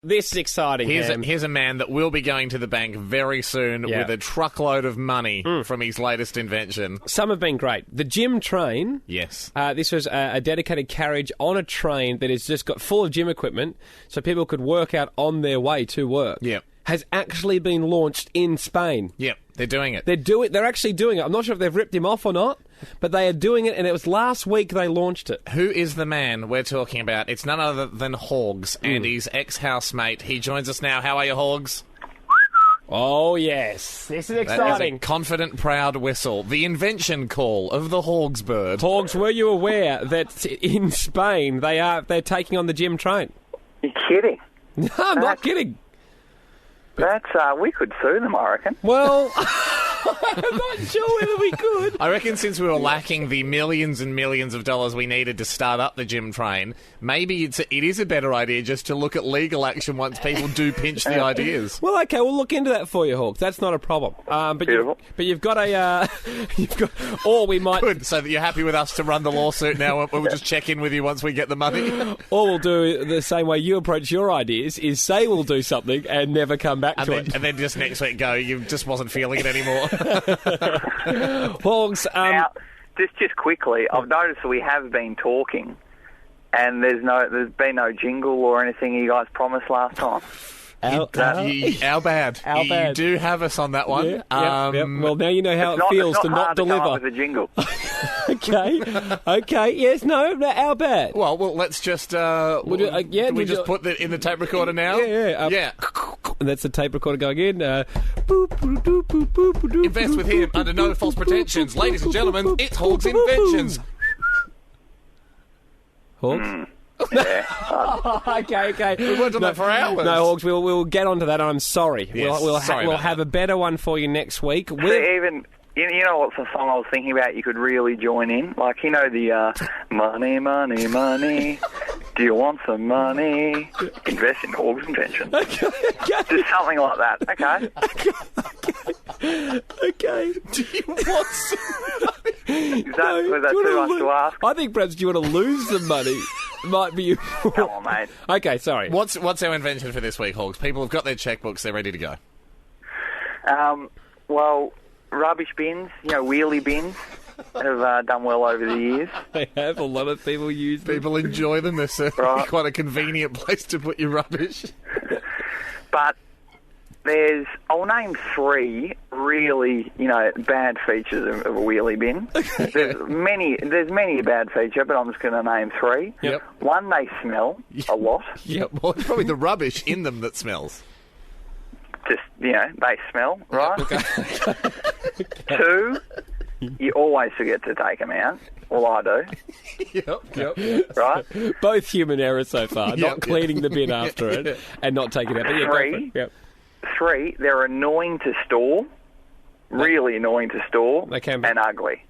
This is exciting. Here's a man that will be going to the bank very soon with a truckload of money from his latest invention. Some have been great. The gym train. Yes. This was a dedicated carriage on a train that has just got full of gym equipment so people could work out on their way to work. Yep. Has actually been launched in Spain. Yep, they're doing it. They're actually doing it. I'm not sure if they've ripped him off or not, but they are doing it, and it was last week they launched it. Who is the man we're talking about? It's none other than Horgs and his ex-housemate. He joins us now. How are you, Horgs? Oh, yes. This is exciting. That is a confident, proud whistle. The invention call of the Horgs bird. Horgs, were you aware that in Spain they're taking on the gym train? You're kidding. No, I'm not kidding. That's, we could sue them, I reckon. Well, I'm not sure whether we could. I reckon since we were lacking the millions and millions of dollars we needed to start up the gym train, maybe it is a better idea just to look at legal action once people do pinch the ideas. Well, okay, we'll look into that for you, Hawks. That's not a problem. But you've got a... or we might... Good, so that you're happy with us to run the lawsuit now. We'll just check in with you once we get the money. Or we'll do the same way you approach your ideas, is say we'll do something and never come back to it. And then just next week go, you just wasn't feeling it anymore. Hogs, now, just quickly, I've noticed that we have been talking, and there's been no jingle or anything you guys promised last time. Our bad. You do have us on that one. Yeah, yep. Well, now you know how it feels to not deliver. Come up with a jingle. Okay. Yes. No. Our bad. Well. Let's just. We just put that in the tape recorder now. Yeah. And that's the tape recorder going in. Invest with him under no false pretensions, ladies and gentlemen. It's Horgs Inventions. Hogs. Yeah. Okay. We worked on that for hours. No, Hogs, we'll get onto that. I'm sorry. Yes, we'll sorry have a better one for you next week. Even you know what's the song I was thinking about? You could really join in, like the money, money, money. Do you want some money? Invest in Horgs Inventions. Okay. Just something like that. Okay. Do you want some money? Was that too much to ask? I think perhaps do you want to lose some money? Might be. Come on, mate. Okay, sorry. What's our invention for this week, Hogs? People have got their checkbooks; they're ready to go. Well, rubbish bins, wheelie bins, have done well over the years. They have. A lot of people use them. People enjoy them. They're certainly quite a convenient place to put your rubbish. But I'll name 3 really, bad features of a wheelie bin. There's many a bad feature, but I'm just going to name 3. Yep. 1, they smell a lot. Yep. Well, it's probably the rubbish in them that smells. Just, they smell, right? Okay. 2, you always forget to take them out. Well, I do. Yep. Right? Both human error so far. Not cleaning the bin after it and not taking it out. But 3, Yep. 3, they're annoying to store. Really annoying to store. They can be. And ugly.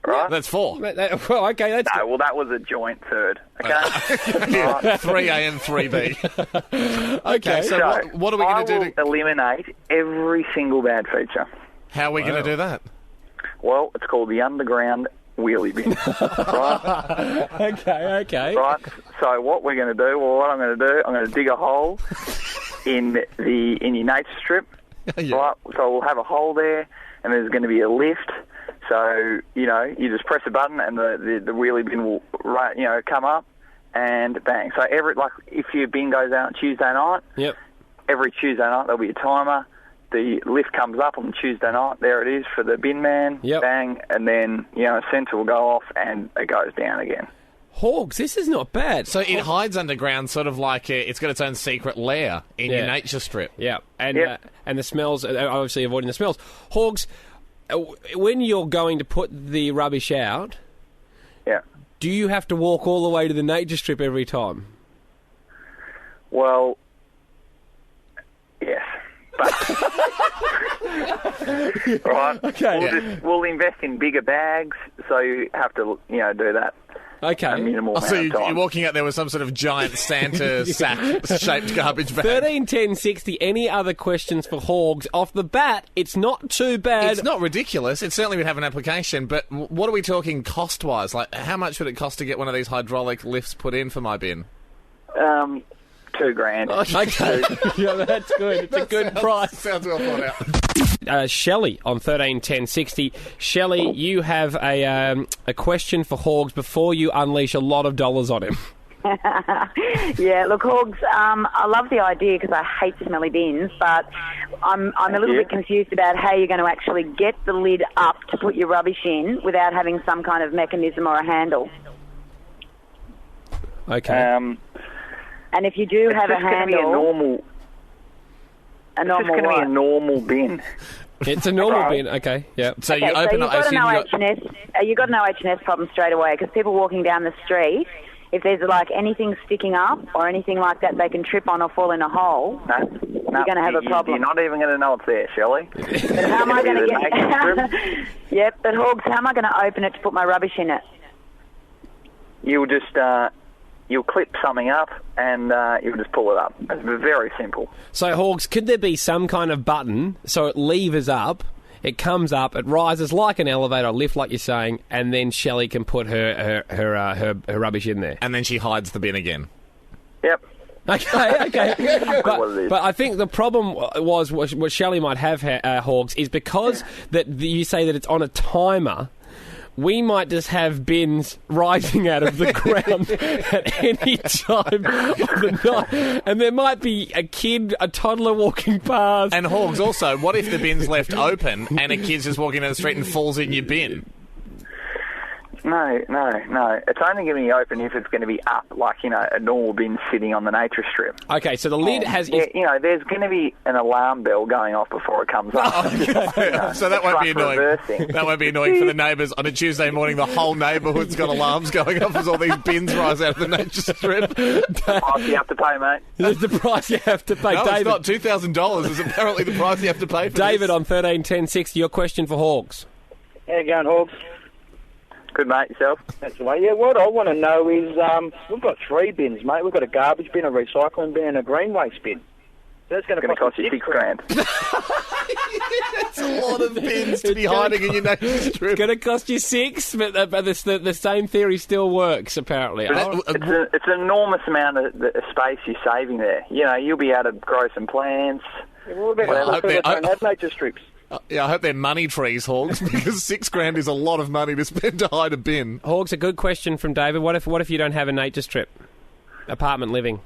Right? That's 4. Well, okay, that's No, well, that was a joint third. Okay? Right. 3A and 3B. Okay, so what are we going to do to eliminate every single bad feature? How are we going to do that? Well, it's called the underground wheelie bin. Right? Okay. Right. So what we're going to do, I'm going to dig a hole in your nature strip. Yeah. Right. So we'll have a hole there, and there's going to be a lift. So you just press a button, and the wheelie bin will come up, and bang. So if your bin goes out on Tuesday night, yep. Every Tuesday night there'll be a timer. The lift comes up on Tuesday night. There it is for the bin man. Yep. Bang, and then a sensor will go off, and it goes down again. Hogs, this is not bad. So it hides underground, sort of like it's got its own secret lair in your nature strip. Yeah, and the smells, obviously avoiding the smells. Hogs, when you're going to put the rubbish out, do you have to walk all the way to the nature strip every time? Well, yes. But, right. Okay. We'll invest in bigger bags, so you have to do that. Okay. A minimal amount So of time. you're walking out there with some sort of giant Santa sack-shaped garbage bag. 13 10 60. Any other questions for Hogs? Off the bat, it's not too bad. It's not ridiculous. It certainly would have an application, but what are we talking cost-wise? Like, how much would it cost to get one of these hydraulic lifts put in for my bin? $2,000. Okay. Yeah, that's good. It's a good price. Sounds well thought out. Shelley on 131060. Shelley, you have a question for Horgs before you unleash a lot of dollars on him. Yeah, look, Hogs, I love the idea because I hate smelly bins, but I'm a little bit confused about how you're going to actually get the lid up to put your rubbish in without having some kind of mechanism or a handle. Okay. And if you do have a handle... It's just going to be a normal bin. It's a normal bin, okay, yeah. So you open up... You've got an OH&S problem straight away because people walking down the street... If there's like anything sticking up or anything like that they can trip on or fall in a hole, you're going to have a problem. You're not even going to know it's there, Shelley. But how am I going to get... Yep, but Hogs, how am I going to open it to put my rubbish in it? You'll just... You'll clip something up and you'll just pull it up. It's very simple. So, Horgs, could there be some kind of button so it levers up, it comes up, it rises like an elevator, lift like you're saying, and then Shelley can put her rubbish in there? And then she hides the bin again. Yep. Okay. But I think the problem was what Shelley might have, Horgs, is because that you say that it's on a timer. We might just have bins rising out of the ground at any time of the night. And there might be a toddler walking past. And Horgs, also, what if the bin's left open and a kid's just walking down the street and falls in your bin? No. It's only going to be open if it's going to be up, like, a normal bin sitting on the nature strip. Okay, so the lid has... there's going to be an alarm bell going off before it comes up. Okay. So that won't be annoying. Reversing. That won't be annoying for the neighbours. On a Tuesday morning, the whole neighbourhood's got alarms going off as all these bins rise out of the nature strip. The price you have to pay, mate. It's the price you have to pay. No, David, it's not. $2,000 is apparently the price you have to pay for David this. on 131060, your question for Horgs. How you going, Hogs? Good, mate. Yourself? That's the way. Yeah, what I want to know is we've got 3 bins, mate. We've got a garbage bin, a recycling bin, and a green waste bin. That's going to cost you $6,000. It's a lot of bins to be hiding in your nature strip. It's going to cost you $6, but the same theory still works, apparently. It's an enormous amount of space you're saving there. You'll be able to grow some plants. Yeah, what about people that don't have nature strips? I hope they're money trees, Horgs, because $6,000 is a lot of money to spend to hide a bin. Horgs, a good question from David. What if you don't have a nature strip? Apartment living.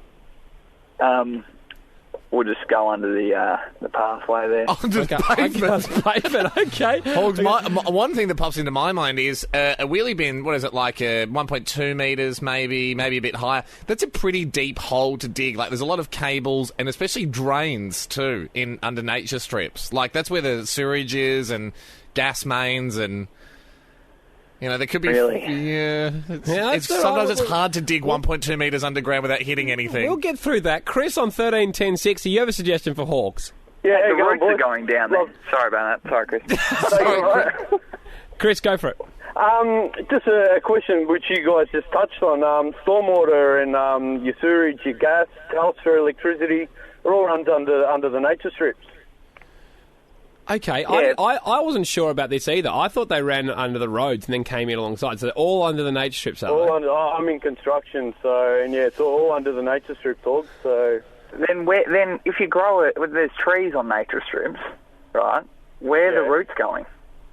We'll just go under the pathway there. Under the pavement. Okay. Horgs, one thing that pops into my mind is a wheelie bin, what is it, like 1.2 metres, maybe a bit higher. That's a pretty deep hole to dig. Like, there's a lot of cables and especially drains, too, under nature strips. Like, that's where the sewerage is and gas mains and... there could be... Really? Yeah. Sometimes it's hard to dig 1.2 metres underground without hitting anything. We'll get through that. Chris on 131060, you have a suggestion for Horgs? Yeah, the roots are going down there. Sorry about that. Sorry, Chris. Sorry, Chris, go for it. Just a question which you guys just touched on. Stormwater and your sewerage, your gas, transfer, electricity, are all under the nature strips. Okay, Yeah. I wasn't sure about this either. I thought they ran under the roads and then came in alongside. So they're all under the nature strips, are they? I'm in construction, it's all under the nature strips, Hogs. So then if you grow it, there's trees on nature strips, right? Where are the roots going?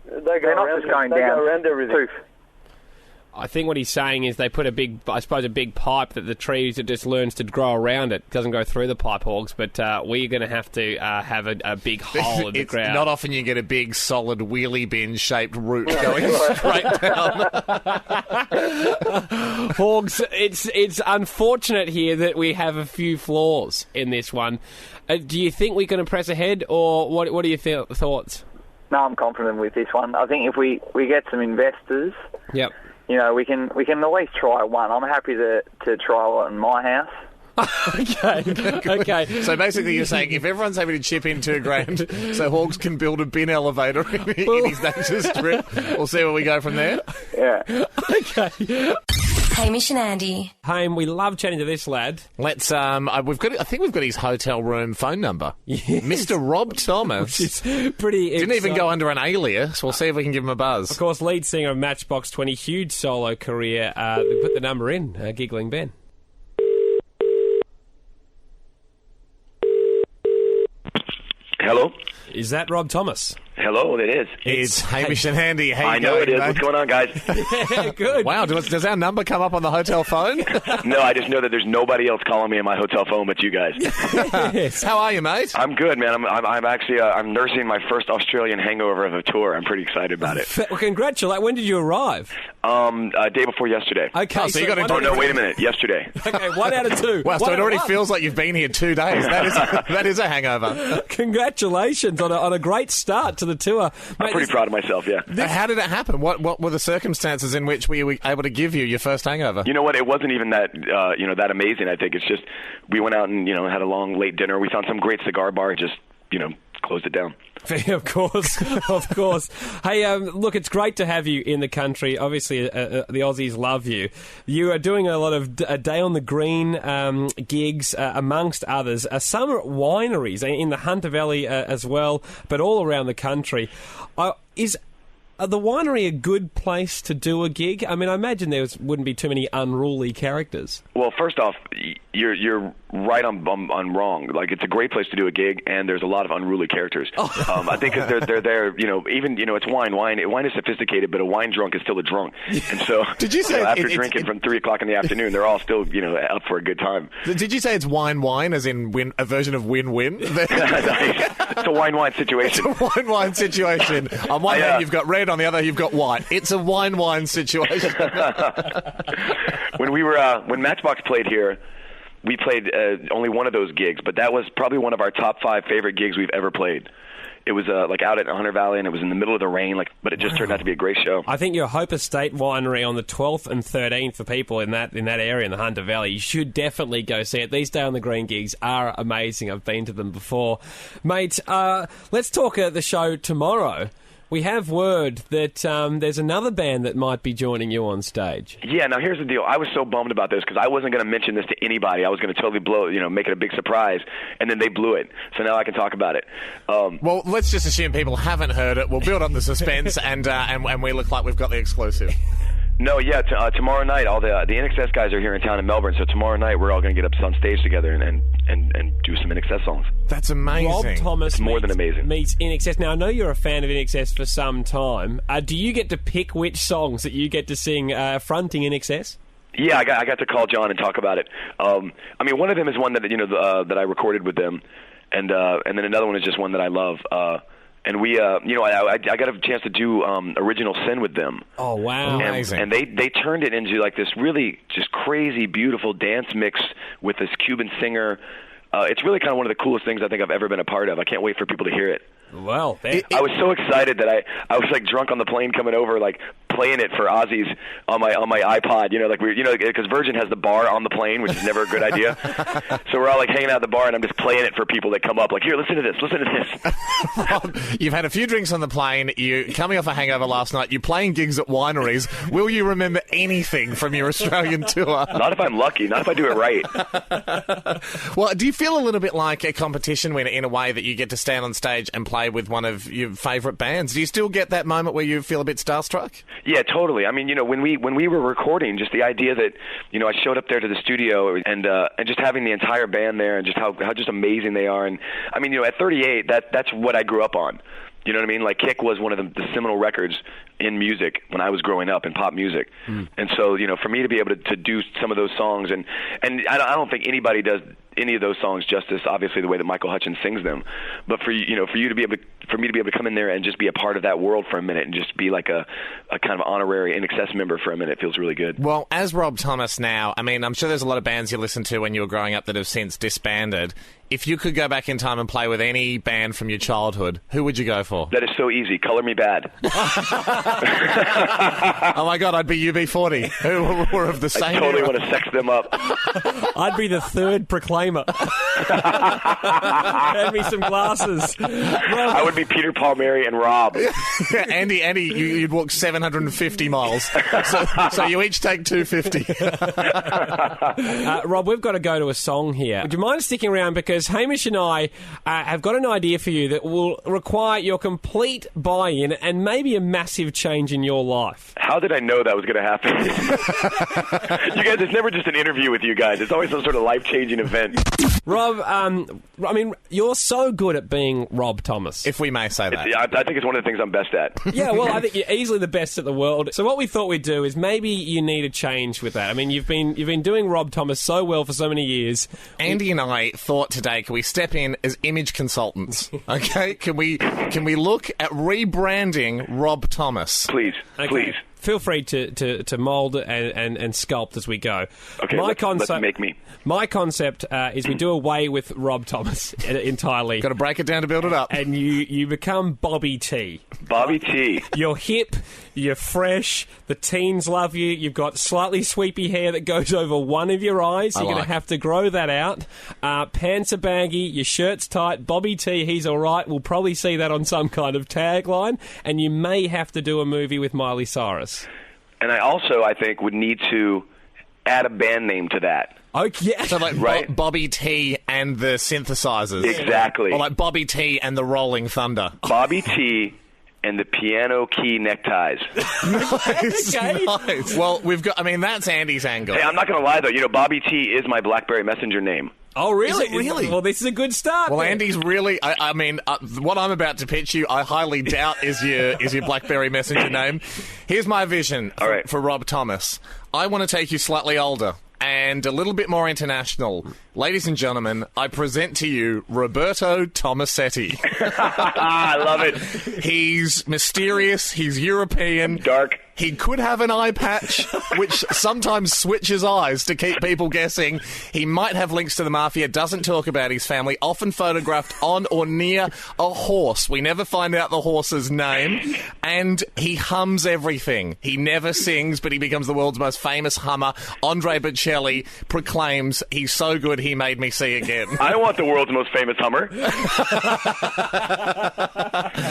They're not just going down around everything. I think what he's saying is they put a big pipe that the trees, it just learns to grow around it. It doesn't go through the pipe, Horgs, but we're going to have to have a big hole in the ground. It's not often you get a big, solid wheelie bin-shaped root going straight down. Horgs, it's unfortunate here that we have a few flaws in this one. Do you think we're going to press ahead, or what are your thoughts? No, I'm confident with this one. I think if we get some investors... Yep. We can at least try one. I'm happy to try one in my house. Okay. So basically you're saying if everyone's having to chip in $2,000 so Horgs can build a bin elevator in his nature strip, we'll see where we go from there. Yeah. Okay. Hamish and Andy. Haim, we love chatting to this lad. Let's I think we've got his hotel room phone number. Yes. Mr. Rob Thomas. Which is pretty Didn't even go under an alias. We'll see if we can give him a buzz. Of course, lead singer of Matchbox 20, huge solo career. We put the number in, Giggling Ben. Hello? Is that Rob Thomas? Hello, it is. It's Hamish and Andy. How I you know going, it is. mate? What's going on, guys? Yeah, good. Wow, does our number come up on the hotel phone? No, I just know that there's nobody else calling me on my hotel phone but you guys. Yes. How are you, mate? I'm good, man. I'm actually I'm nursing my first Australian hangover of a tour. I'm pretty excited about it. Well, congratulations. When did you arrive? Day before yesterday. Okay, so you got to Oh no, wait a minute. Yesterday. Okay, 1 out of 2. Wow, so One it out already of 1. feels like you've been here 2 days. That is a hangover. Congratulations on a great start to the tour. I'm pretty proud of myself, yeah. How did it happen? What were the circumstances in which we were able to give you your first hangover? You know what? It wasn't even that that amazing. I think it's just we went out and had a long late dinner. We found some great cigar bar and just closed it down. Of course. Hey, look, it's great to have you in the country. Obviously, the Aussies love you. You are doing a lot of Day on the Green gigs, amongst others. Some wineries in the Hunter Valley as well, but all around the country. Is the winery a good place to do a gig? I mean, I imagine there wouldn't be too many unruly characters. Well, first off, you're right on wrong. Like, it's a great place to do a gig, and there's a lot of unruly characters. I think because they're there, even it's wine. Wine is sophisticated, but a wine drunk is still a drunk. And so, did you say after drinking from 3 o'clock in the afternoon, they're all still up for a good time. Did you say it's wine, as in a version of win-win? It's a wine situation. It's a wine situation. On one hand, you've got red. On the other, you've got white. It's a wine situation. When Matchbox played here, we played only one of those gigs, but that was probably one of our top 5 favorite gigs we've ever played. It was out at Hunter Valley, and it was in the middle of the rain, but it just turned out to be a great show. I think your Hope Estate Winery on the 12th and 13th for people in that area in the Hunter Valley, you should definitely go see it. These Day on the Green gigs are amazing. I've been to them before. Mate, let's talk the show tomorrow. We have word that there's another band that might be joining you on stage. Yeah, now here's the deal. I was so bummed about this because I wasn't going to mention this to anybody. I was going to totally make it a big surprise, and then they blew it. So now I can talk about it. Well, let's just assume people haven't heard it. We'll build up the suspense, and we look like we've got the exclusive. No, yeah, tomorrow night, all the NXS guys are here in town in Melbourne, so tomorrow night we're all going to get up on stage together and do some NXS songs. That's amazing. Rob Thomas it's more than amazing. Meets NXS. Now, I know you're a fan of NXS for some time. Do you get to pick which songs that you get to sing fronting NXS? Yeah, I got to call John and talk about it. I mean, one of them is one that that I recorded with them, and then another one is just one that I love. And we, I got a chance to do Original Sin with them. Oh, wow. Amazing. And they turned it into like this really just crazy, beautiful dance mix with this Cuban singer. It's really kind of one of the coolest things I think I've ever been a part of. I can't wait for people to hear it. Well, I was so excited that I was like drunk on the plane coming over, like playing it for Aussies on my iPod. Because Virgin has the bar on the plane, which is never a good idea. So we're all like hanging out at the bar, and I'm just playing it for people that come up. Like, here, listen to this. Rob, you've had a few drinks on the plane. You coming off a hangover last night. You're playing gigs at wineries. Will you remember anything from your Australian tour? Not if I'm lucky. Not if I do it right. Well, do you feel a little bit like a competition when, in a way, that you get to stand on stage and play with one of your favourite bands? Do you still get that moment where you feel a bit starstruck? Yeah, totally. I mean, when we were recording, just the idea that I showed up there to the studio and just having the entire band there and just how just amazing they are. And I mean, at 38, that's what I grew up on. You know what I mean? Like, Kick was one of the seminal records in music when I was growing up in pop music. And so, for me to be able to do some of those songs, and I don't think anybody does any of those songs justice, obviously, the way that Michael Hutchence sings them. But for me to be able to come in there and just be a part of that world for a minute and just be like a kind of honorary NXS member for a minute feels really good. Well, as Rob Thomas now, I mean, I'm sure there's a lot of bands you listened to when you were growing up that have since disbanded. If you could go back in time and play with any band from your childhood, who would you go for? That is so easy. Color Me Bad. Oh my God, I'd be UB40, who were of the same I totally era. want to sex them up. I'd be the third Proclaimer. Hand me some glasses. I would be Peter, Paul, Mary, and Rob. Andy, you'd walk 750 miles. So you each take 250. Rob, we've got to go to a song here. Would you mind sticking around? Because Hamish and I have got an idea for you that will require your complete buy-in and maybe a massive change in your life? How did I know that was going to happen? You guys, it's never just an interview with you guys. It's always some sort of life-changing event. Rob, I mean, you're so good at being Rob Thomas. If we may say that. I think it's one of the things I'm best at. Yeah, well, I think you're easily the best at the world. So what we thought we'd do is maybe you need a change with that. I mean, you've been doing Rob Thomas so well for so many years. Andy and I thought today, can we step in as image consultants? Okay, can we look at rebranding Rob Thomas? Please, please. Feel free to mould and sculpt as we go. Okay, let's make me. My concept is we do away with Rob Thomas entirely. Got to break it down to build it up. And you become Bobby T. Bobby T. You're hip, you're fresh, the teens love you, you've got slightly sweepy hair that goes over one of your eyes. You're going to have to grow that out. Pants are baggy, your shirt's tight. Bobby T, he's all right. We'll probably see that on some kind of tagline. And you may have to do a movie with Miley Cyrus. And I think, would need to add a band name to that. Okay. So like right? Bobby T and the synthesizers. Exactly. Or like Bobby T and the Rolling Thunder. Bobby T and the piano key neckties. Nice, Okay. nice. Well, that's Andy's angle. Hey, I'm not going to lie, though. Bobby T is my BlackBerry Messenger name. Oh, really? Is it really? Well, this is a good start. Well, then. Andy's really. What I'm about to pitch you, I highly doubt is your BlackBerry Messenger name. Here's my vision for Rob Thomas. I want to take you slightly older and a little bit more international. Ladies and gentlemen, I present to you Roberto Tomasetti. I love it. He's mysterious. He's European. Dark. He could have an eye patch, which sometimes switches eyes to keep people guessing. He might have links to the mafia, doesn't talk about his family, often photographed on or near a horse. We never find out the horse's name. And he hums everything. He never sings, but he becomes the world's most famous hummer. Andre Bocelli proclaims, he's so good he made me see again. I want the world's most famous hummer.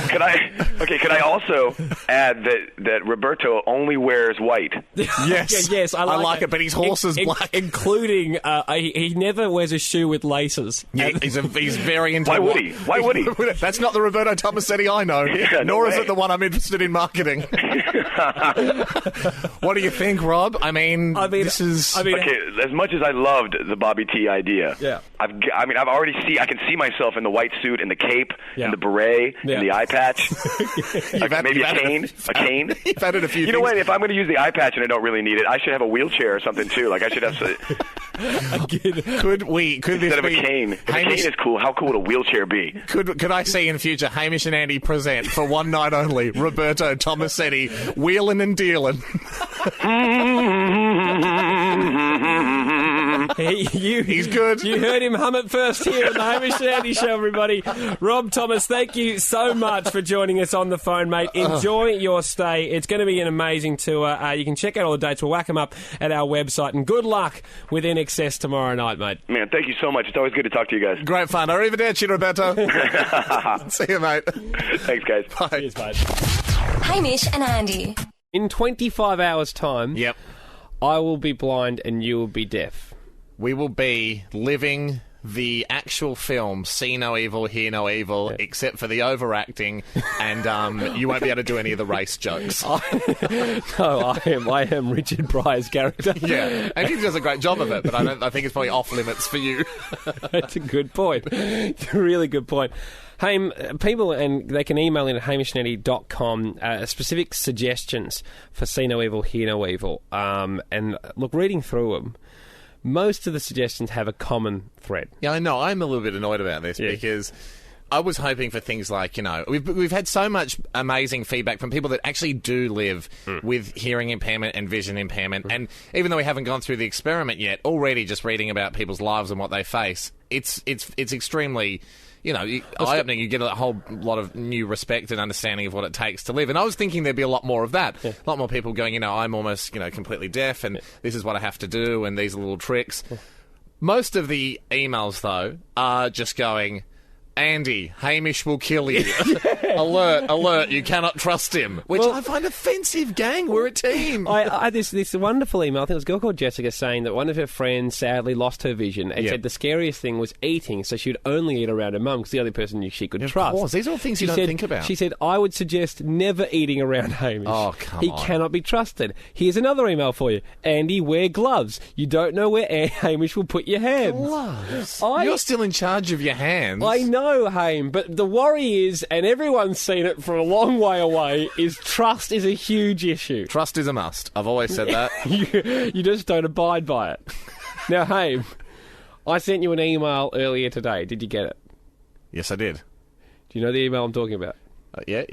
Could I also add that Roberto only wears white? Yes. Yes, I like it, but his horse is black. Including, he never wears a shoe with laces. Yeah, he's very into Why would he? Why would he? That's not the Roberto Tomasetti I know. Yeah, nor no is way. it the one I'm interested in marketing. What do you think, Rob? This is... Okay, as much as I loved the Bobby T idea, yeah. I can see myself in the white suit and the cape and the beret and the eye patch. Maybe a cane. You've added a few You know what? If I'm going to use the eye patch and I don't really need it, I should have a wheelchair or something too. Like I should have. Could this instead of a be cane? If a cane is cool, how cool would a wheelchair be? Could I see in future Hamish and Andy present for one night only Roberto Tomasetti wheeling and dealing? He's good. You heard him hum it first here on the Hamish and Andy Show, everybody. Rob Thomas, thank you so much for joining us on the phone, mate. Enjoy your stay. It's going to be an amazing tour. You can check out all the dates. We'll whack them up at our website. And good luck with In Excess tomorrow night, mate. Man, thank you so much. It's always good to talk to you guys. Great fun. Arrivederci, Roberto. See you, mate. Thanks, guys. Bye. Cheers, mate. Hamish and Andy. In 25 hours' time, Yep. I will be blind and you will be deaf. We will be living the actual film, See No Evil, Hear No Evil, except for the overacting, and you won't be able to do any of the race jokes. No, I am Richard Pryor's character. Yeah, and he does a great job of it, but I think it's probably off limits for you. That's a good point. It's a really good point. Hey, people, and they can email in at hamishandandy.com specific suggestions for See No Evil, Hear No Evil. And look, reading through them, most of the suggestions have a common thread. Yeah, I know. I'm a little bit annoyed about this because I was hoping for things like, we've had so much amazing feedback from people that actually do live with hearing impairment and vision impairment. And even though we haven't gone through the experiment yet, already just reading about people's lives and what they face, it's extremely... eye-opening. You get a whole lot of new respect and understanding of what it takes to live. And I was thinking there'd be a lot more of that. Yeah. A lot more people going, I'm almost, completely deaf, and this is what I have to do, and these are little tricks. Most of the emails, though, are just going, Andy, Hamish will kill you. Alert, you cannot trust him. Which I find offensive, gang. We're a team. I had this wonderful email. I think it was a girl called Jessica saying that one of her friends sadly lost her vision and said the scariest thing was eating, so she would only eat around her mum because the only person she could trust. Of course, these are all things you don't think about. She said, I would suggest never eating around Hamish. Oh, come He on. cannot be trusted. Here's another email for you. Andy, wear gloves. You don't know where Hamish will put your hands. Gloves? You're still in charge of your hands. I know, Haim, but the worry is, and everyone's seen it from a long way away, is trust is a huge issue. Trust is a must. I've always said that. You just don't abide by it. Now, Haim, I sent you an email earlier today. Did you get it? Yes, I did. Do you know the email I'm talking about? Yeah.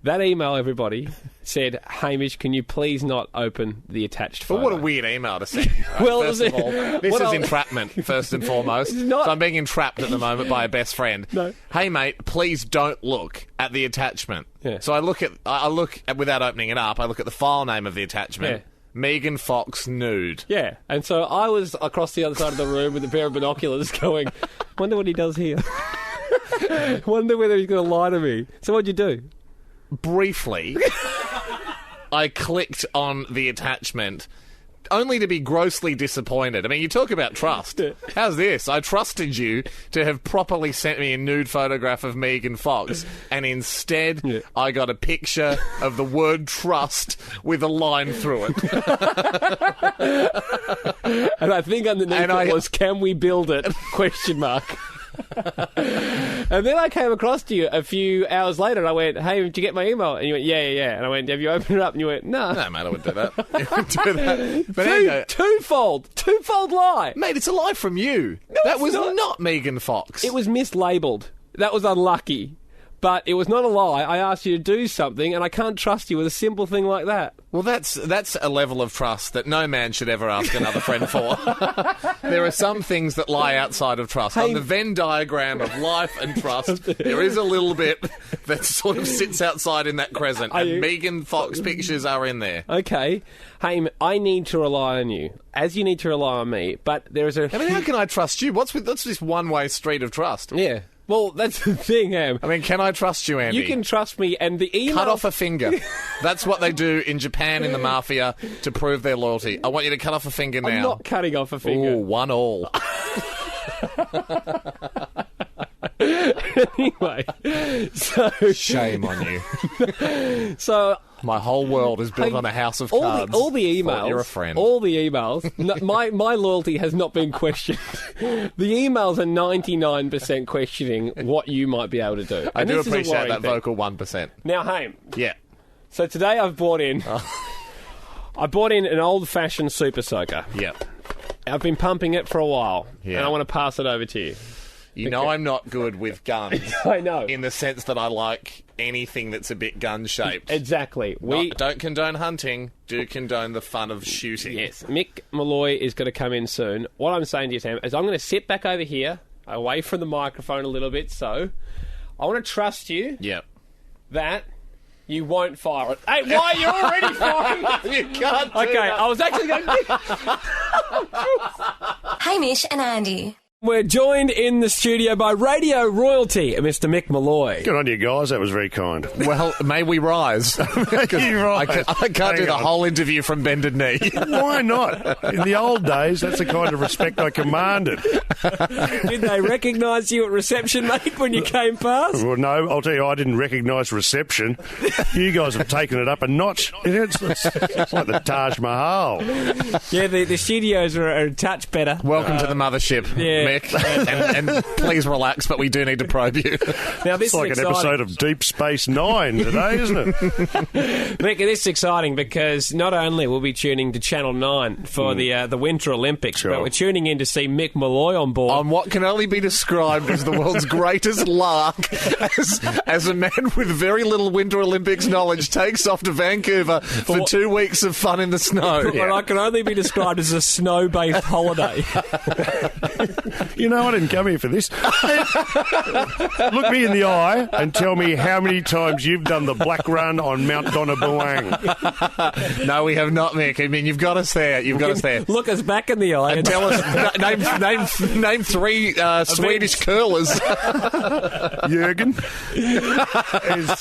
That email, everybody, said, Hamish, can you please not open the attached photo? But what a weird email to send. Well, first of all, this is entrapment, first and foremost. not. So I'm being entrapped at the moment by a best friend. No. Hey, mate, please don't look at the attachment. Yeah. So I look without opening it up, I look at the file name of the attachment. Yeah. Megan Fox nude. Yeah, and so I was across the other side of the room with a pair of binoculars going, wonder what he does here. Wonder whether he's going to lie to me. So what'd you do? Briefly, I clicked on the attachment only to be grossly disappointed. I mean, you talk about trust. How's this? I trusted you to have properly sent me a nude photograph of Megan Fox, and instead I got a picture of the word trust with a line through it. And I think underneath it was, can we build it? ? And then I came across to you a few hours later and I went, hey, did you get my email? And you went, yeah. And I went, have you opened it up? And you went, no. No, mate, I wouldn't do that. You wouldn't do that. But Twofold lie. Mate, it's a lie from you. No, that was not Megan Fox. It was mislabelled. That was unlucky. But it was not a lie. I asked you to do something, and I can't trust you with a simple thing like that. Well, that's a level of trust that no man should ever ask another friend for. There are some things that lie outside of trust. On the Venn diagram of life and trust, there is a little bit that sort of sits outside in that crescent, and Megan Fox pictures are in there. Okay. Hey, I need to rely on you, as you need to rely on me, but there is a... I mean, how can I trust you? What's this one-way street of trust? Yeah. Well, that's the thing, Ham. I mean, can I trust you, Andy? You can trust me, and the email... Cut off a finger. That's what they do in Japan in the mafia to prove their loyalty. I want you to cut off a finger now. I'm not cutting off a finger. Ooh, 1-1. Anyway, so... Shame on you. So... My whole world is built on a house of cards. All the emails. You're a friend. All the emails. My loyalty has not been questioned. The emails are 99% questioning what you might be able to do. I do appreciate that vocal 1%. Now, Haim. Yeah. So today I've brought in... I bought in an old-fashioned super soaker. Yep. I've been pumping it for a while. Yeah. And I want to pass it over to you. You know I'm not good with guns. I know. In the sense that I like anything that's a bit gun-shaped. Exactly. We don't condone hunting, do condone the fun of shooting. Yes. Mick Molloy is going to come in soon. What I'm saying to you, Sam, is I'm going to sit back over here, away from the microphone a little bit, so I want to trust you that you won't fire it. Hey, why? You're already firing it. You can't do Okay, that. I was actually going to... Hamish and Andy. We're joined in the studio by radio royalty, Mr. Mick Molloy. Good on you guys, that was very kind. Well, may we rise? I can't do the whole interview from bended knee. Why not? In the old days, that's the kind of respect I commanded. Did they recognise you at reception, mate, when you came past? Well, no, I'll tell you, I didn't recognise reception. You guys have taken it up a notch. It's like the Taj Mahal. Yeah, the studios are a touch better. Welcome to the mothership, Mick. And please relax, but we do need to probe you. Now, this It's like is an episode of Deep Space Nine today, isn't it? Mick, this is exciting because not only will we be tuning to Channel 9 for the Winter Olympics, but we're tuning in to see Mick Molloy on board. On what can only be described as the world's greatest lark, as a man with very little Winter Olympics knowledge takes off to Vancouver for 2 weeks of fun in the snow. What I can only be described as a snow-based holiday. You know, I didn't come here for this. Look me in the eye and tell me how many times you've done the black run on Mount Donabuang. No, we have not, Mick. I mean, you've got us there. You've got us there. Look us back in the eye and tell us, name three Swedish curlers. Jürgen.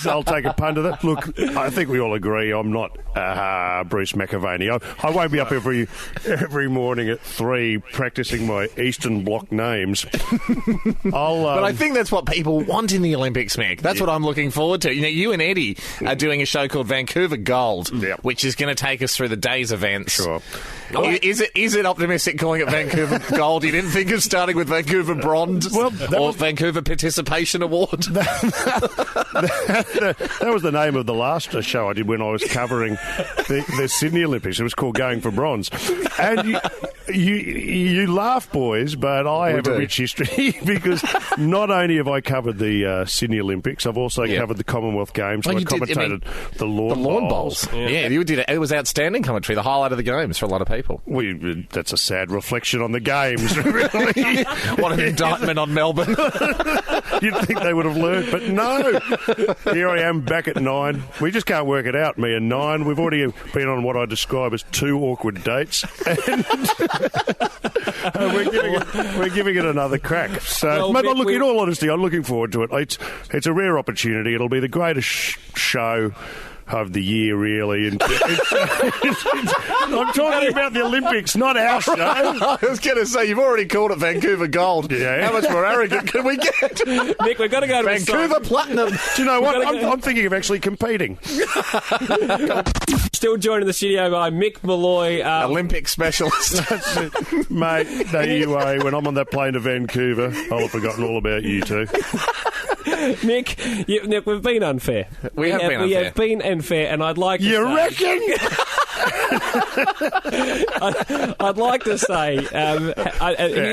I'll take a punt of that. Look, I think we all agree I'm not Bruce McAvaney. I won't be up every morning at 3 practising my Eastern Bloc names. But I think that's what people want in the Olympics, Mick. That's what I'm looking forward to. You know, you and Eddie are doing a show called Vancouver Gold, which is going to take us through the day's events. Sure. Is it optimistic calling it Vancouver Gold? You didn't think of starting with Vancouver Bronze or Vancouver Participation Award? That was the name of the last show I did when I was covering the Sydney Olympics. It was called Going for Bronze. And you laugh, boys, but I have a rich history because not only have I covered the Sydney Olympics, I've also covered the Commonwealth Games. I commentated the Lawn Bowls. Yeah, you did it. It was outstanding commentary, the highlight of the Games for a lot of people. That's a sad reflection on the Games, really. What an indictment on Melbourne. You'd think they would have learned, but no. Here I am back at 9. We just can't work it out, me and 9. We've already been on what I describe as 2 awkward dates. And we're giving it another crack. So, mate, look, in all honesty, I'm looking forward to it. It's a rare opportunity. It'll be the greatest show of the year, really. And I'm talking about the Olympics, not our show. I was going to say, you've already called it Vancouver Gold. Yeah. How much more arrogant can we get? Nick, we've got to go to Vancouver Platinum. Do you know what? I'm thinking of actually competing. Still joined in the studio by Mick Molloy. Olympic specialist. That's it. Mate, no, you worry. When I'm on that plane to Vancouver, I'll have forgotten all about you two. Nick, we've been unfair. We have been unfair, and I'd like to You reckon? I'd like to say,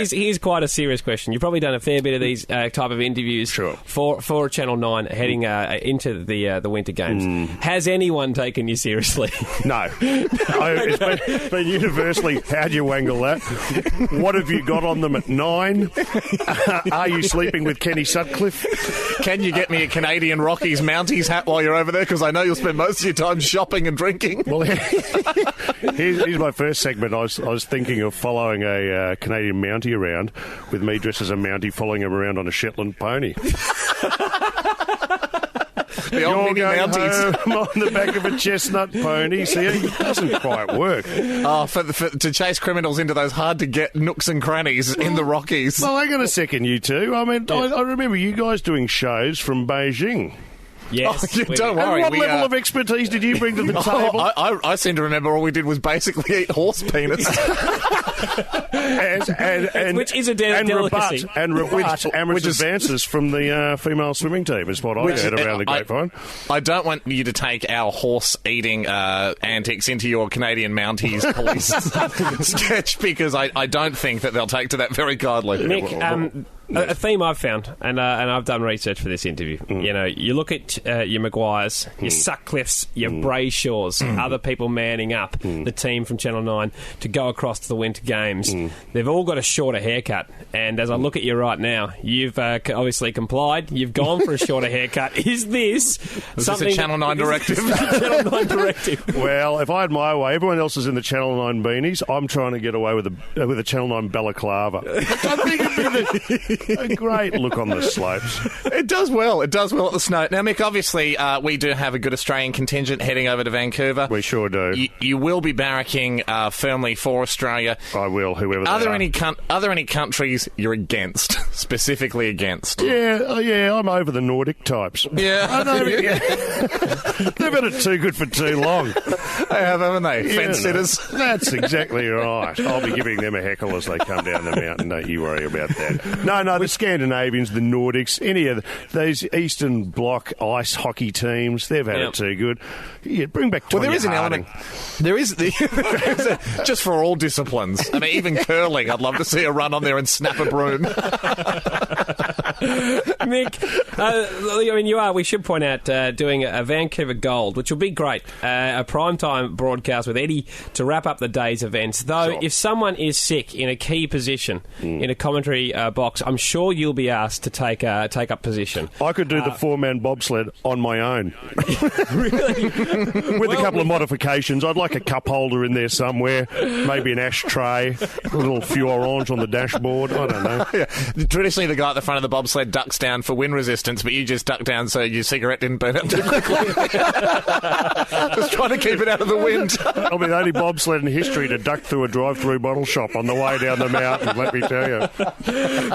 here's quite a serious question. You've probably done a fair bit of these type of interviews for Channel 9 heading into the Winter Games. Has anyone taken you seriously? No. It's been universally, how'd you wangle that? What have you got on them at 9? Are you sleeping with Kenny Sutcliffe? Can you get me a Canadian Rockies Mounties hat while you're over there? Because I know you'll spend most of your time shopping and drinking. Well, here's my first segment. I was thinking of following a Canadian Mountie around with me dressed as a Mountie following him around on a Shetland pony. The old mini Mounties on the back of a chestnut pony. See, it doesn't quite work. Oh, to chase criminals into those hard-to-get nooks and crannies in the Rockies. Well, I got to second you two. I mean, I remember you guys doing shows from Beijing. Yes. Don't worry. And what level of expertise did you bring to the table? I seem to remember all we did was basically eat horse penis. Which is a delicacy. Rebut amateur advances from the female swimming team is what I heard around the grapevine. I don't want you to take our horse-eating antics into your Canadian Mounties police sketch because I don't think that they'll take to that very kindly. Nick, a theme I've found, and I've done research for this interview. You know, you look at your Maguires, your Sutcliffes, your Brayshaws, other people manning up the team from Channel 9 to go across to the Winter Games. They've all got a shorter haircut, and as I look at you right now, you've obviously complied. You've gone for a shorter haircut. Is this something? This a Channel 9 directive? Channel 9 directive. Well, if I had my way, everyone else is in the Channel 9 beanies. I'm trying to get away with a Channel 9 balaclava. I think it'd be a great look on the slopes. It does well. It does well at the snow. Now, Mick, obviously, we do have a good Australian contingent heading over to Vancouver. We sure do. You will be barracking firmly for Australia. I will, whoever they are. Are there any countries you're against, specifically against? Yeah, I'm over the Nordic types. Yeah. I know. Yeah. They've had it too good for too long. They have, haven't they? Fence sitters. That's exactly right. I'll be giving them a heckle as they come down the mountain. Don't you worry about that. No, the Scandinavians, the Nordics, any of those Eastern Bloc ice hockey teams, they've had it too good. Yeah, bring back Tonya there is Harding. An element. There is just for all disciplines. I mean, even curling, I'd love to see a run on there and snap a broom. Mick, we should point out, doing a Vancouver Gold, which will be great. A primetime broadcast with Eddie to wrap up the day's events. Though, if someone is sick in a key position in a commentary box, I'm sure you'll be asked to take up position. I could do the four-man bobsled on my own. Really? With a couple of modifications. I'd like a cup holder in there somewhere, maybe an ashtray, a little few orange on the dashboard. I don't know. Yeah. Traditionally, the guy at the front of the bobsled ducks down for wind resistance, but you just ducked down so your cigarette didn't burn out too quickly. Just trying to keep it out of the wind. I'll be the only bobsled in history to duck through a drive-through bottle shop on the way down the mountain, let me tell you.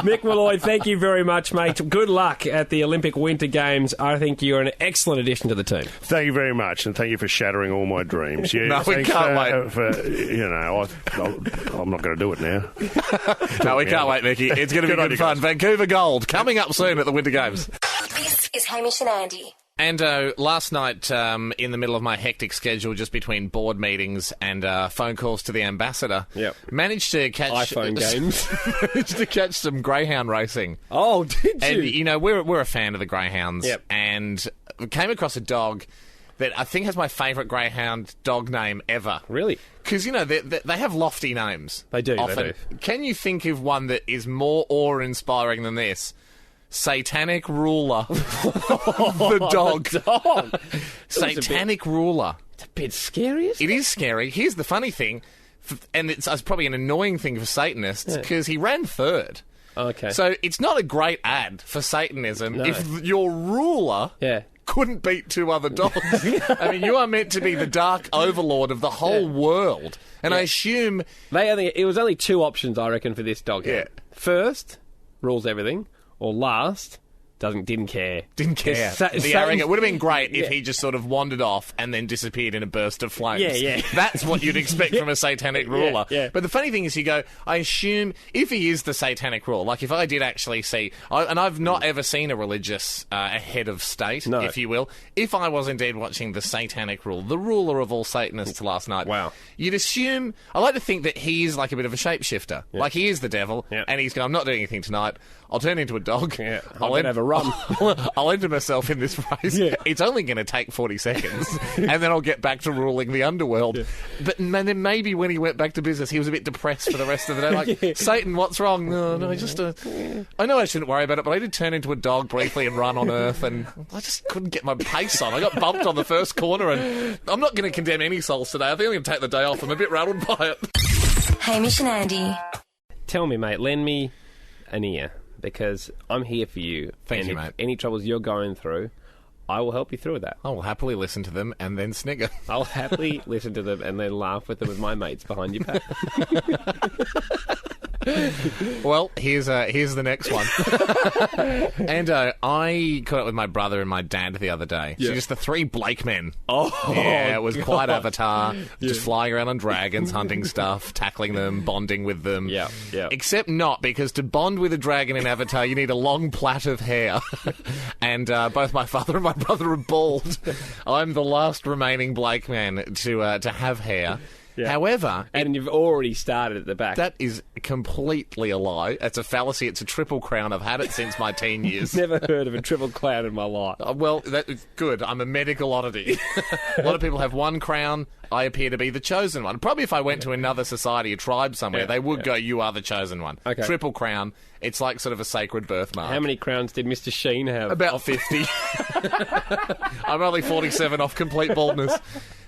Mick Molloy, thank you very much, mate. Good luck at the Olympic Winter Games. I think you're an excellent addition to the team. Thank you very much, and thank you for shattering all my dreams. Yeah, no, we can't wait. I'm not going to do it now. No, we can't wait, Mickey. It's going to be good fun. Vancouver Gold, coming up soon at the Winter Games. This is Hamish and Andy. Ando, last night, in the middle of my hectic schedule, just between board meetings and phone calls to the ambassador, managed to catch iPhone games. Managed to catch some Greyhound racing. Oh, did you? And we're a fan of the Greyhounds, and came across a dog that I think has my favourite Greyhound dog name ever. Really? Because, they have lofty names. They do, often. they do. Can you think of one that is more awe-inspiring than this? Satanic Ruler. The dog. Satanic Ruler. It's a bit scary, isn't it? It is scary. Here's the funny thing, and it's probably an annoying thing for Satanists, because he ran third. Okay. So it's not a great ad for Satanism if your ruler couldn't beat two other dogs. I mean, you are meant to be the dark overlord of the whole world. And I assume... it was only two options, I reckon, for this dog. Yeah. First, rules everything. Or last, didn't care. Didn't care. It would have been great if he just sort of wandered off and then disappeared in a burst of flames. Yeah. That's what you'd expect from a satanic ruler. Yeah. But the funny thing is, you go, I assume, if he is the satanic ruler, like if I did actually see, and I've not ever seen a religious head of state, if you will, if I was indeed watching the satanic rule, the ruler of all Satanists last night, you'd assume, I like to think that he is like a bit of a shapeshifter. Yeah. Like he is the devil, and he's going, I'm not doing anything tonight. I'll turn into a dog. Yeah, I'll have a run. I'll enter myself in this race. Yeah. It's only going to take 40 seconds, and then I'll get back to ruling the underworld. Yeah. But then maybe when he went back to business, he was a bit depressed for the rest of the day. Like, Satan, what's wrong? No, just I know I shouldn't worry about it, but I did turn into a dog briefly and run on Earth, and I just couldn't get my pace on. I got bumped on the first corner, and I'm not going to condemn any souls today. I think I'm going to take the day off. I'm a bit rattled by it. Hamish and Andy. Tell me, mate, lend me an ear, because I'm here for you. Thank you, mate. Any troubles you're going through, I will help you through that. I will happily listen to them and then snigger. I'll happily listen to them and then laugh with them with my mates behind your back. Well, here's the next one. And I caught up with my brother and my dad the other day. So just the three Blake men. Oh, yeah, it was quite Avatar. Just flying around on dragons, hunting stuff, tackling them, bonding with them. Yeah. Except not, because to bond with a dragon in Avatar, you need a long plait of hair. And both my father and my brother are bald. I'm the last remaining Blake man to have hair. Yeah. However... And you've already started at the back. That is completely a lie. It's a fallacy. It's a triple crown. I've had it since my teen years. Never heard of a triple crown in my life. Well, that's good. I'm a medical oddity. A lot of people have one crown. I appear to be the chosen one. Probably if I went to another society, a tribe somewhere, they would go, you are the chosen one. Okay. Triple crown. It's like sort of a sacred birthmark. How many crowns did Mr. Sheen have? About 50. I'm only 47 off complete baldness.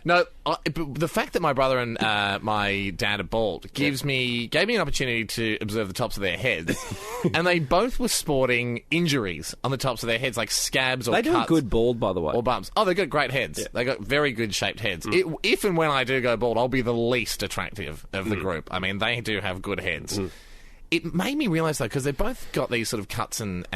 No, the fact that my brother and my dad are bald gave me an opportunity to observe the tops of their heads, and they both were sporting injuries on the tops of their heads, like scabs or cuts. They do a good bald, by the way. Or bumps. Oh, they've got great heads. Yeah. They got very good shaped heads. If and when I do go bald, I'll be the least attractive of the group. I mean, they do have good heads. It made me realise, though, because they've both got these sort of cuts and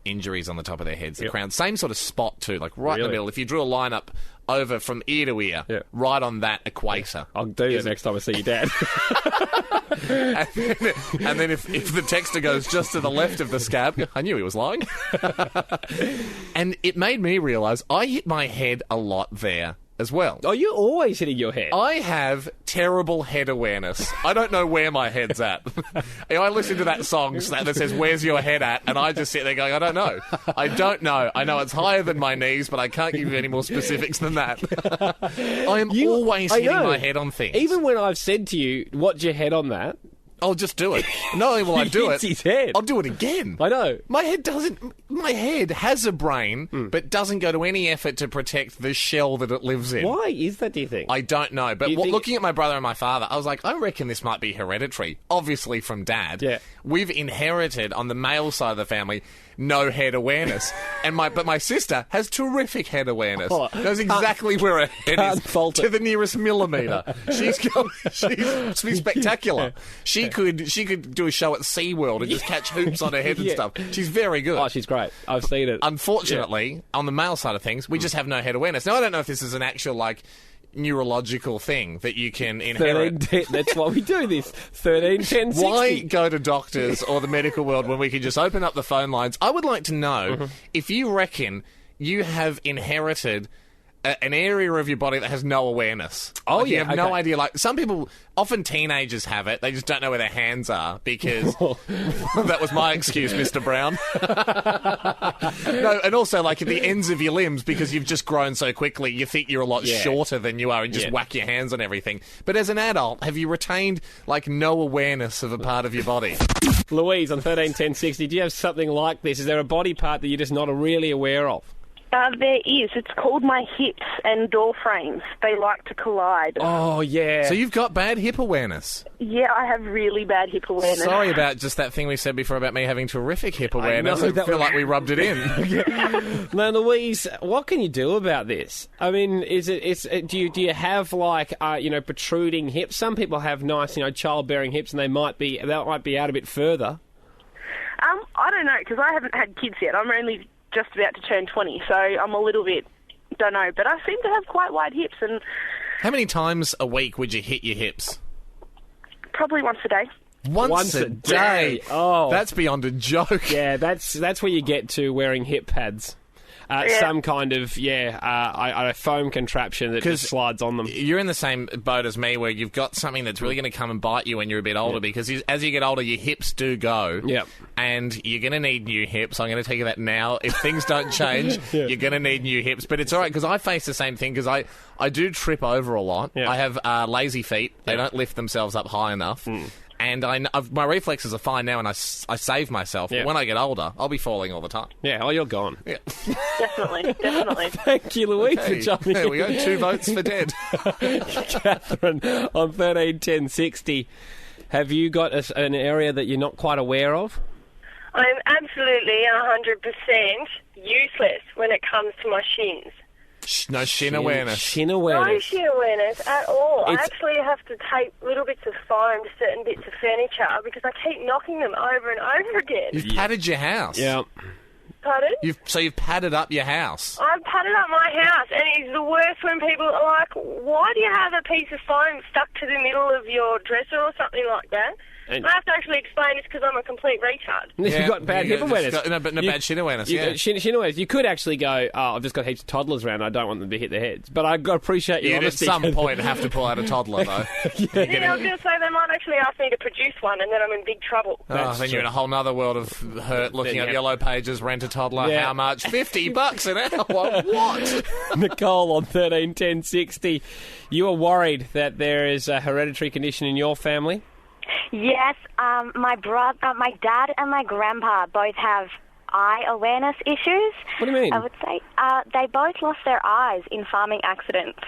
injuries on the top of their heads, the crown. Same sort of spot, too, like right in the middle. If you drew a line up over from ear to ear, right on that equator. I'll do that next time I see your dad. and then if the texter goes just to the left of the scab, I knew he was lying. And it made me realise I hit my head a lot there as well. Oh, you're always hitting your head. I have terrible head awareness. I don't know where my head's at. I listen to that song that says, "Where's your head at?" And I just sit there going, I don't know. I don't know. I know it's higher than my knees, but I can't give you any more specifics than that. I am always hitting my head on things. Even when I've said to you, "What's your head on that?" I'll just do it. Not only will I do it, his head. I'll do it again. I know. My head has a brain, but doesn't go to any effort to protect the shell that it lives in. Why is that, do you think? I don't know. But looking at my brother and my father, I was like, I reckon this might be hereditary. Obviously from Dad. Yeah. We've inherited, on the male side of the family, no head awareness. But my sister has terrific head awareness. Knows exactly where her head is to the nearest millimetre. She's spectacular. She could do a show at SeaWorld and just catch hoops on her head and stuff. She's very good. Oh, she's great. I've seen it. Unfortunately, on the male side of things, we just have no head awareness. Now, I don't know if this is an actual, neurological thing that you can inherit. 13, that's why we do this. 13, 10, 60. Why go to doctors or the medical world when we can just open up the phone lines? I would like to know if you reckon you have inherited an area of your body that has no awareness. Oh, you have no idea. Some people, often teenagers have it. They just don't know where their hands are because that was my excuse, Mr. Brown. No, and also at the ends of your limbs because you've just grown so quickly. You think you're a lot shorter than you are and just whack your hands on everything. But as an adult, have you retained no awareness of a part of your body? Louise on 131060, do you have something like this? Is there a body part that you're just not really aware of? There is. It's called my hips and door frames. They like to collide. Oh, yeah. So you've got bad hip awareness? Yeah, I have really bad hip awareness. Sorry about just that thing we said before about me having terrific hip awareness. I feel like we rubbed it in. Now, Louise, what can you do about this? I mean, do you have protruding hips? Some people have nice, childbearing hips, and they might be out a bit further. I don't know, because I haven't had kids yet. I'm only just about to turn 20, so I'm a little bit, don't know, but I seem to have quite wide hips. And how many times a week would you hit your hips? Probably once a day. Once a day? Oh, that's beyond a joke. Yeah, that's where you get to wearing hip pads. Some kind of, a foam contraption that just slides on them. You're in the same boat as me where you've got something that's really going to come and bite you when you're a bit older because as you get older, your hips do go. Yep. And you're going to need new hips. I'm going to tell you that now. If things don't change, you're going to need new hips. But it's all right because I face the same thing because I do trip over a lot. Yep. I have lazy feet. They don't lift themselves up high enough. And my reflexes are fine now, and I save myself. But when I get older, I'll be falling all the time. Yeah, oh, you're gone. Yeah. Definitely. Thank you, Louise, for jumping in. There we go, 2 votes for dead. Catherine, on 131060, have you got an area that you're not quite aware of? I'm absolutely 100% useless when it comes to my shins. No shin awareness. Shin awareness. No shin awareness at all. I actually have to tape little bits of foam to certain bits of furniture because I keep knocking them over and over again. You've padded your house. Yeah. Pardon? So you've padded up your house. I've padded up my house, and it's the worst when people are like, why do you have a piece of foam stuck to the middle of your dresser or something like that? And I have to actually explain it's because I'm a complete retard. You've got bad hip awareness. Bad shin awareness, Shin awareness. You could actually go, I've just got heaps of toddlers around, I don't want them to hit their heads. But I appreciate your honesty. At some point have to pull out a toddler, though. I was going to say they might actually ask me to produce one, and then I'm in big trouble. Then you're in a whole other world of hurt, looking at Yellow Pages, rent a toddler, how much? $50 an hour? What? Nicole on 131060. You are worried that there is a hereditary condition in your family? Yes, my dad and my grandpa both have eye awareness issues. What do you mean? I would say they both lost their eyes in farming accidents.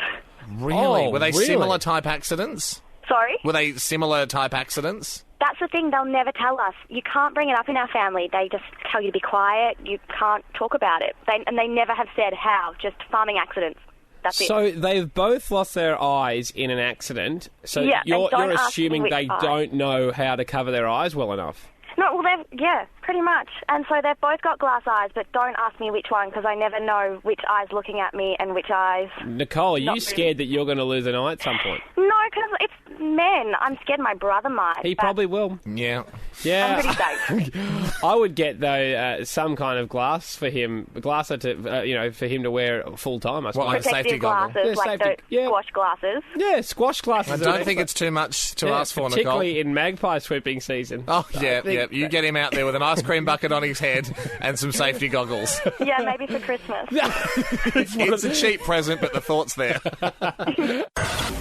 Really? Were they similar type accidents? Sorry? Were they similar type accidents? That's the thing, they'll never tell us. You can't bring it up in our family. They just tell you to be quiet. You can't talk about it. They never have said how, just farming accidents. That's it. So they've both lost their eyes in an accident. So you're assuming they don't know how to cover their eyes well enough. No, well, Pretty much. And so they've both got glass eyes, but don't ask me which one because I never know which eye's looking at me and which eye's... Nicole, are you scared that you're going to lose an eye at some point? No, because it's men. I'm scared my brother might. He probably will. Yeah. Yeah. I'm pretty safe. I would get, though, some kind of glass for him, for him to wear full time, I suppose. What, like a safety goggle? Glasses, like the squash glasses. Yeah, squash glasses. I don't think it's too much to ask for, Nicole. Particularly in magpie swooping season. Oh, yeah. You get him out there with an ice cream bucket on his head and some safety goggles. Yeah, maybe for Christmas. It's a cheap present, but the thought's there.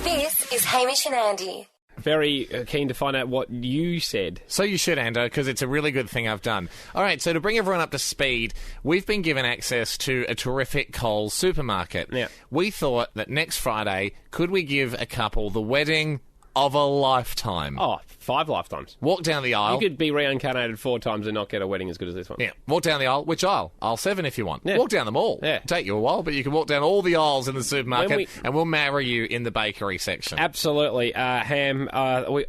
This is Hamish and Andy. Very keen to find out what you said. So you should, Ando, because it's a really good thing I've done. All right, so to bring everyone up to speed, we've been given access to a terrific Coles supermarket. Yeah. We thought that next Friday, could we give a couple the wedding of a lifetime? Oh, 5 lifetimes. Walk down the aisle. You could be reincarnated 4 times and not get a wedding as good as this one. Yeah. Walk down the aisle. Which aisle? Aisle 7 if you want. Yeah. Walk down them all. Yeah. Take you a while, but you can walk down all the aisles in the supermarket and we'll marry you in the bakery section. Absolutely. Ham,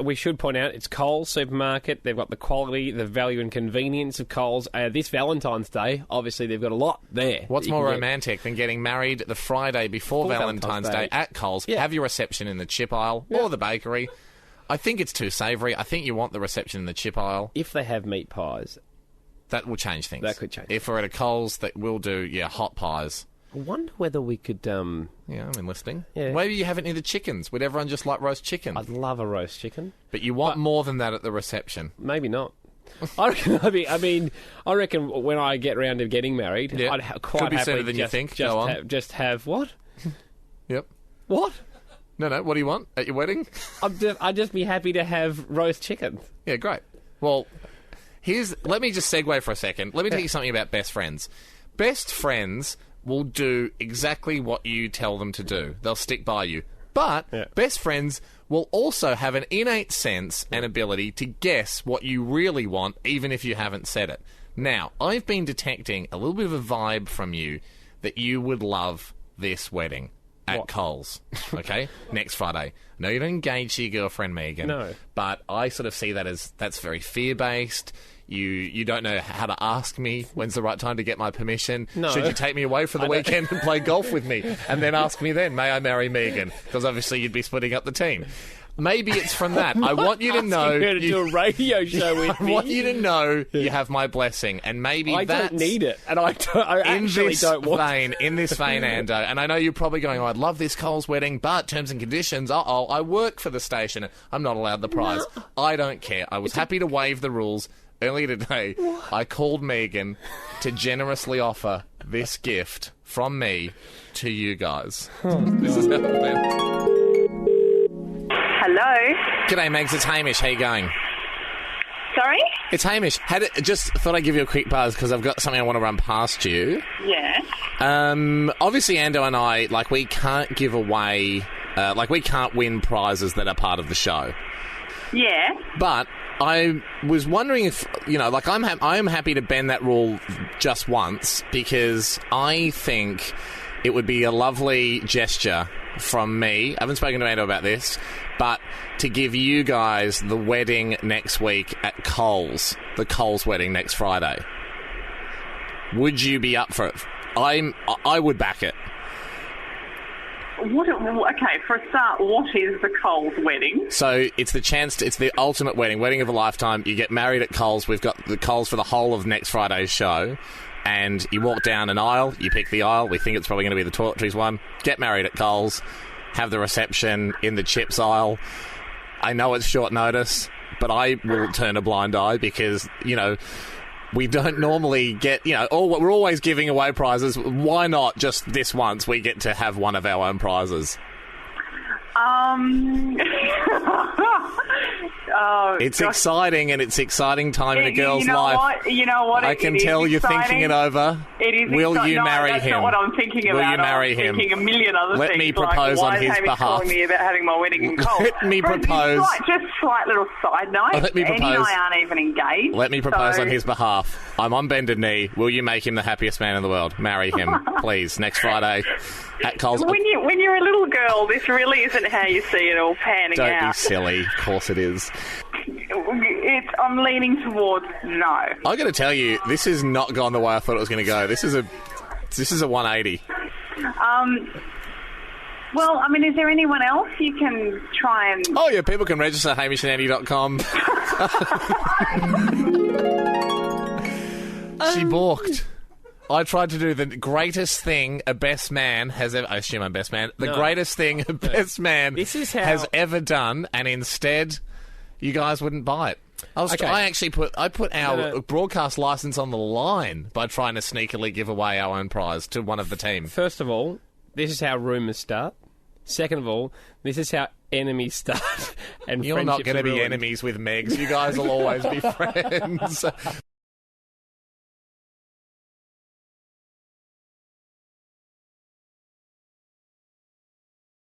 we should point out it's Coles supermarket. They've got the quality, the value and convenience of Coles. This Valentine's Day, obviously they've got a lot there. What's more romantic than getting married the Friday before Valentine's Day at Coles, have your reception in the chip aisle or the bakery? I think it's too savoury. I think you want the reception in the chip aisle. If they have meat pies. That will change things. That could change. If we're at a Coles, that will do, hot pies. I wonder whether we could... Yeah, I'm enlisting. Yeah. Maybe you haven't needed chickens. Would everyone just like roast chicken? I'd love a roast chicken. But you want more than that at the reception. Maybe not. I reckon when I get round to getting married, I'd quite could be happily sooner than you think. Go on. Just have what? Yep. What? No, what do you want at your wedding? I'd just be happy to have roast chicken. Yeah, great. Well, let me just segue for a second. Let me tell you something about best friends. Best friends will do exactly what you tell them to do. They'll stick by you. But best friends will also have an innate sense and ability to guess what you really want, even if you haven't said it. Now, I've been detecting a little bit of a vibe from you that you would love this wedding. At Coles, okay? Next Friday. No, you don't engage your girlfriend, Megan. No. But I sort of see that as that's very fear-based. You don't know how to ask me when's the right time to get my permission. No. Should you take me away for the weekend and play golf with me? And then ask me then, may I marry Megan? Because obviously you'd be splitting up the team. Maybe it's from that. I want you to know... to do a radio show with me. I want you to know you have my blessing, and maybe I that's... don't need it, and I actually don't want it. In this vein, Ando, and I know you're probably going, I'd love this Coles wedding, but terms and conditions, I work for the station, I'm not allowed the prize. No. I don't care. I was happy to waive the rules. Earlier today, I called Megan to generously offer this gift from me to you guys. This is how it went. Hello. G'day, Megs. It's Hamish. How you going? Sorry? It's Hamish. Just thought I'd give you a quick buzz because I've got something I want to run past you. Yeah. Obviously, Ando and I, we can't give away... we can't win prizes that are part of the show. Yeah. But I was wondering if, I am happy to bend that rule just once because I think it would be a lovely gesture from me. I haven't spoken to Ando about this, but to give you guys the wedding next week at Coles, the Coles wedding next Friday. Would you be up for it? I would back it. Okay, for a start, what is the Coles wedding? So it's the ultimate wedding of a lifetime. You get married at Coles. We've got the Coles for the whole of next Friday's show. And you walk down an aisle, you pick the aisle, we think it's probably going to be the toiletries one, get married at Coles, have the reception in the chips aisle. I know it's short notice, but I will turn a blind eye because, we don't normally get, we're always giving away prizes. Why not just this once we get to have one of our own prizes? It's exciting, and it's exciting time in a girl's life. You know what? I can tell you're thinking it over. It is. Will you marry him? That's not what I'm thinking about. Will you marry him? I'm thinking a million other things. Let me propose on his behalf. Why is Hamish calling me about having my wedding in Coles? Let me propose. Just slight little side note. Let me propose. Andy and I aren't even engaged. Let me propose on his behalf. I'm on bended knee. Will you make him the happiest man in the world? Marry him, please. Next Friday at Coles. When you're a little girl, this really isn't how you see it all panning out. Don't be silly. Of course it is. I'm leaning towards no. I got to tell you, this has not gone the way I thought it was going to go. This is a 180. Well, I mean, is there anyone else you can try and... Oh, yeah, people can register at hamishandandy.com. She balked. I tried to do the greatest thing a best man has ever... I assume I'm best man. The greatest thing a best man has ever done, and instead, you guys wouldn't buy it. I put our broadcast license on the line by trying to sneakily give away our own prize to one of the team. First of all, this is how rumours start. Second of all, this is how enemies start. And you're not going to be enemies with Megs. You guys will always be friends.